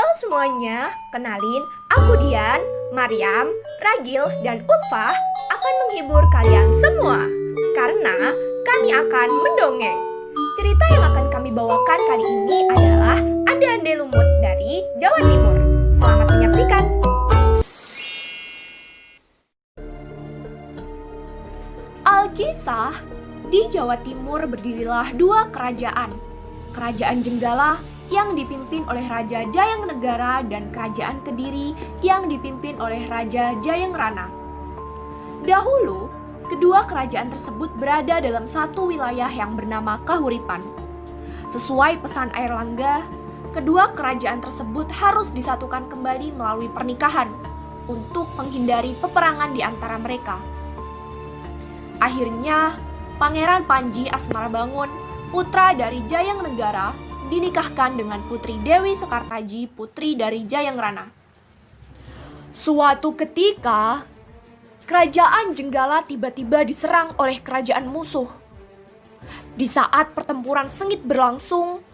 Halo semuanya, kenalin aku Dian, Mariam, Ragil, dan Ulfah akan menghibur kalian semua karena kami akan mendongeng. Cerita yang akan kami bawakan kali ini adalah Ande-Ande Lumut dari Jawa Timur. Selamat menyaksikan. Alkisah, di Jawa Timur berdirilah dua kerajaan. Kerajaan Jenggala yang dipimpin oleh Raja Jayangnegara dan Kerajaan Kediri yang dipimpin oleh Raja Jayangrana. Dahulu, kedua kerajaan tersebut berada dalam satu wilayah yang bernama Kahuripan. Sesuai pesan Airlangga, kedua kerajaan tersebut harus disatukan kembali melalui pernikahan untuk menghindari peperangan di antara mereka. Akhirnya, Pangeran Panji Asmarabangun, putra dari Jayangnegara, dinikahkan dengan Putri Dewi Sekartaji, putri dari Jayangrana. Suatu ketika, kerajaan Jenggala tiba-tiba diserang oleh kerajaan musuh. Di saat pertempuran sengit berlangsung,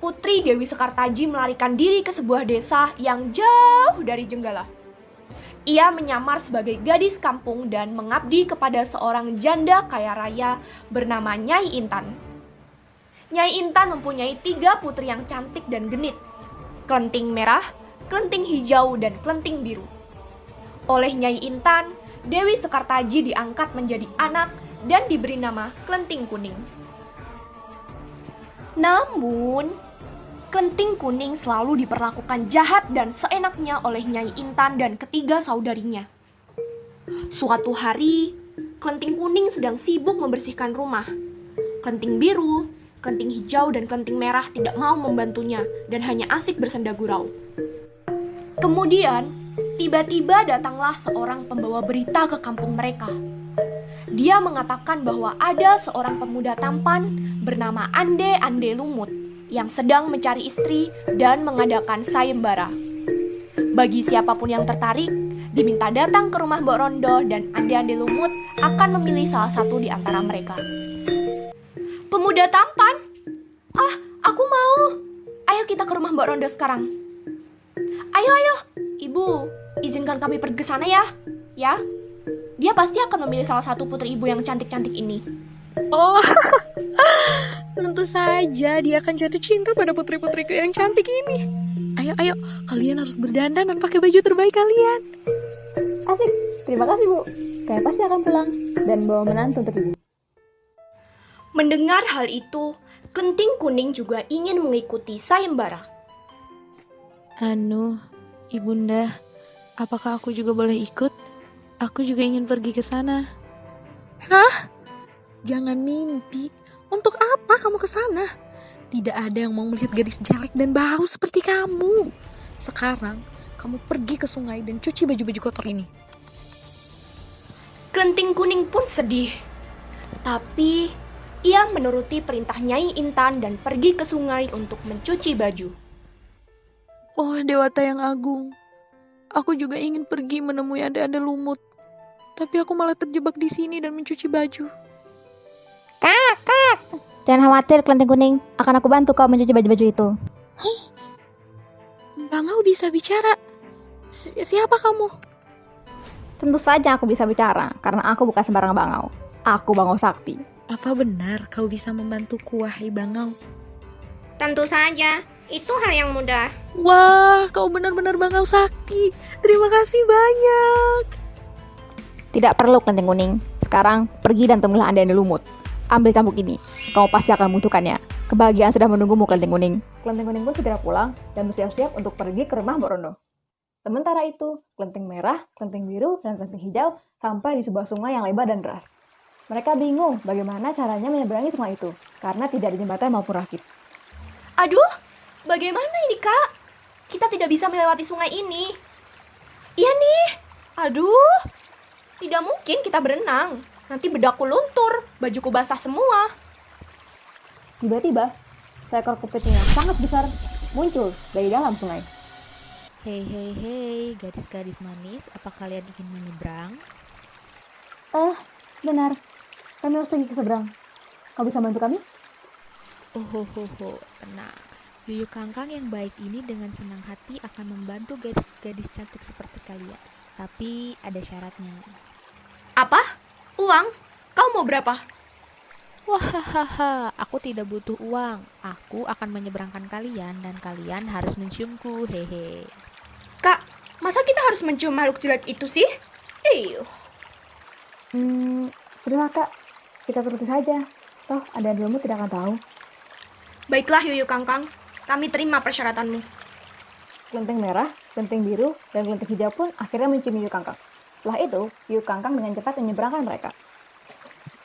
Putri Dewi Sekartaji melarikan diri ke sebuah desa yang jauh dari Jenggala. Ia menyamar sebagai gadis kampung dan mengabdi kepada seorang janda kaya raya bernama Nyai Intan. Nyai Intan mempunyai 3 putri yang cantik dan genit, Klenting Merah, Klenting Hijau, dan Klenting Biru. Oleh Nyai Intan, Dewi Sekartaji diangkat menjadi anak dan diberi nama Klenting Kuning. Namun, Klenting Kuning selalu diperlakukan jahat dan seenaknya oleh Nyai Intan dan ketiga saudarinya. Suatu hari, Klenting Kuning sedang sibuk membersihkan rumah. Klenting Biru, Klenting Hijau, dan Klenting Merah tidak mau membantunya dan hanya asik bersenda gurau. Kemudian, tiba-tiba datanglah seorang pembawa berita ke kampung mereka. Dia mengatakan bahwa ada seorang pemuda tampan bernama Ande-Ande Lumut yang sedang mencari istri dan mengadakan sayembara. Bagi siapapun yang tertarik, diminta datang ke rumah Mbok Rondo dan Ande-Ande Lumut akan memilih salah satu di antara mereka. Pemuda tampan? Ah, aku mau. Ayo kita ke rumah Mbok Rondo sekarang. Ayo, Ibu, izinkan kami pergi ke sana ya. Ya, dia pasti akan memilih salah satu putri ibu yang cantik-cantik ini. Oh, tentu saja dia akan jatuh cinta pada putri-putriku yang cantik ini. Ayo, kalian harus berdandan dan pakai baju terbaik kalian. Asik, terima kasih Bu. Kami pasti akan pulang dan bawa menantu untuk Ibu. Mendengar hal itu, Klenting Kuning juga ingin mengikuti sayembara. Ibunda, apakah aku juga boleh ikut? Aku juga ingin pergi ke sana. Hah? Jangan mimpi. Untuk apa kamu ke sana? Tidak ada yang mau melihat gadis jelek dan bau seperti kamu. Sekarang, kamu pergi ke sungai dan cuci baju-baju kotor ini. Klenting Kuning pun sedih. Tapi, ia menuruti perintah Nyai Intan dan pergi ke sungai untuk mencuci baju. Oh, Dewata yang agung. Aku juga ingin pergi menemui Ande-Ande Lumut. Tapi aku malah terjebak di sini dan mencuci baju. Kak, jangan khawatir Klenting Kuning, akan aku bantu kau mencuci baju-baju itu. Bangau bisa bicara. Siapa kamu? Tentu saja aku bisa bicara, karena aku bukan sembarang bangau. Aku Bangau Sakti. Apa benar kau bisa membantuku, wahai Bangau? Tentu saja, itu hal yang mudah. Wah, kau benar-benar Bangau Sakti. Terima kasih banyak. Tidak perlu Klenting Kuning. Sekarang pergi dan temuilah Ande-Ande Lumut. Ambil cambuk ini, kamu pasti akan membutuhkannya. Kebahagiaan sudah menunggumu Klenting Kuning. Klenting Kuning pun segera pulang dan bersiap-siap untuk pergi ke rumah Mbok Rondo. Sementara itu, Klenting Merah, Klenting Biru, dan Klenting Hijau sampai di sebuah sungai yang lebar dan deras. Mereka bingung bagaimana caranya menyeberangi sungai itu, karena tidak ada jembatan maupun rakit. Aduh, bagaimana ini Kak? Kita tidak bisa melewati sungai ini. Iya nih, aduh, tidak mungkin kita berenang. Nanti bedaku luntur, bajuku basah semua. Tiba-tiba, seekor kepiting yang sangat besar muncul dari dalam sungai. Hei, gadis-gadis manis, apa kalian ingin menyeberang? Benar. Kami harus pergi ke seberang. Kau bisa bantu kami? Oh, tenang. Yuyu Kangkang yang baik ini dengan senang hati akan membantu gadis-gadis cantik seperti kalian. Tapi ada syaratnya. Apa? Uang? Kau mau berapa? Wahahaha, aku tidak butuh uang. Aku akan menyeberangkan kalian dan kalian harus menciumku, hehe. Kak, masa kita harus mencium makhluk jelek itu sih? Iyuh. Udahlah kak, kita turuti saja. Toh, ada dulumu tidak akan tahu. Baiklah Yuyu Kangkang, kami terima persyaratanmu. Kelenteng merah, kelenteng biru, dan kelenteng hijau pun akhirnya mencium Yuyu Kangkang. Setelah itu, Yuyu Kangkang dengan cepat menyeberangkan mereka.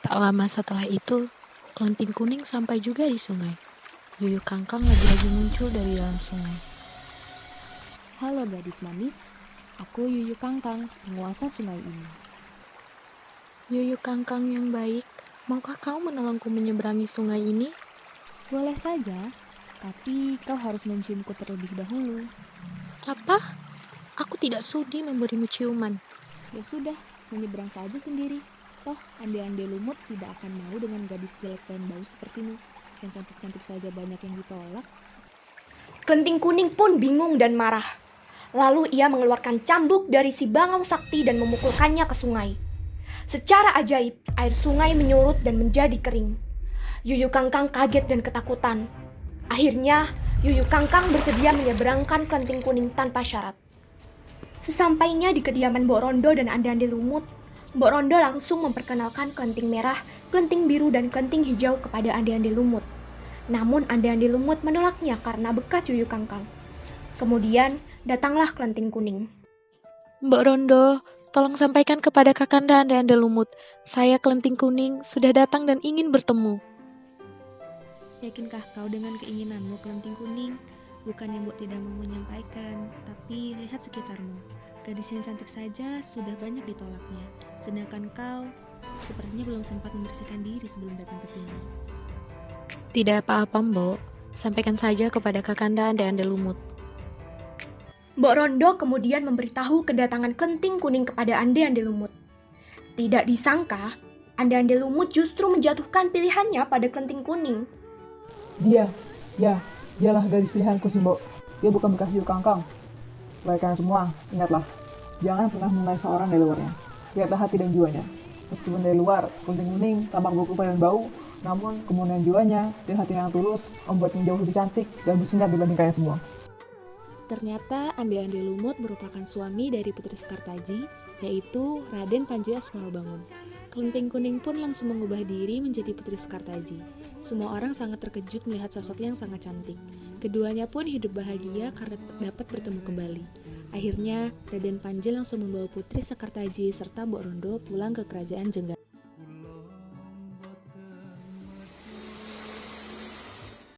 Tak lama setelah itu, kelenting kuning sampai juga di sungai. Yuyu Kangkang lagi-lagi muncul dari dalam sungai. Halo gadis manis, aku Yuyu Kangkang, penguasa sungai ini. Yuyu Kangkang yang baik, maukah kau menolongku menyeberangi sungai ini? Boleh saja, tapi kau harus menciumku terlebih dahulu. Apa? Aku tidak sudi memberimu ciuman. Ya sudah, menyeberang saja sendiri. Toh, ande-ande lumut tidak akan mau dengan gadis jelek dan bau sepertimu. Yang cantik-cantik saja banyak yang ditolak. Kelenting kuning pun bingung dan marah. Lalu ia mengeluarkan cambuk dari si bangau sakti dan memukulkannya ke sungai. Secara ajaib, air sungai menyurut dan menjadi kering. Yuyu Kangkang kaget dan ketakutan. Akhirnya, Yuyu Kangkang bersedia menyeberangkan kelenting kuning tanpa syarat. Sesampainya di kediaman Mbok Rondo dan ande-ande lumut, Mbok Rondo langsung memperkenalkan kelenting merah, kelenting biru, dan kelenting hijau kepada ande-ande lumut. Namun ande-ande lumut menolaknya karena bekas Yuyu Kangkang. Kemudian, datanglah kelenting kuning. Mbok Rondo, tolong sampaikan kepada Kakanda ande-ande lumut, saya kelenting kuning sudah datang dan ingin bertemu. Yakinkah kau dengan keinginanmu, kelenting kuning? Bukan yang Mbok tidak mau menyampaikan, tapi lihat sekitarmu. Gadis yang cantik saja sudah banyak ditolaknya. Sedangkan kau sepertinya belum sempat membersihkan diri sebelum datang ke sini. Tidak apa-apa, Mbok. Sampaikan saja kepada Kakanda ande-ande lumut. Mbok Rondo kemudian memberitahu kedatangan kelenting kuning kepada ande-ande lumut. Tidak disangka, ande-ande lumut justru menjatuhkan pilihannya pada kelenting kuning. Dialah gadis pilihanku sih, Mbok. Dia bukan bekas Yuyu Kangkang. Baik kalian semua, ingatlah, jangan pernah menilai seorang dari luarnya. Lihatlah hati dan jiwanya. Meskipun dari luar, kelenting kuning tampak berkumpul dan bau, namun kemudian jiwanya dan hati yang tulus membuatnya jauh lebih cantik dan bersinar dibanding kalian semua. Ternyata ande-ande lumut merupakan suami dari Putri Sekartaji, yaitu Raden Panji Asmarabangun. Kelenting kuning pun langsung mengubah diri menjadi Putri Sekartaji. Semua orang sangat terkejut melihat sosok yang sangat cantik. Keduanya pun hidup bahagia karena dapat bertemu kembali. Akhirnya, Raden Panji langsung membawa Putri Sekartaji serta Mbok Rondo pulang ke kerajaan Jenggara.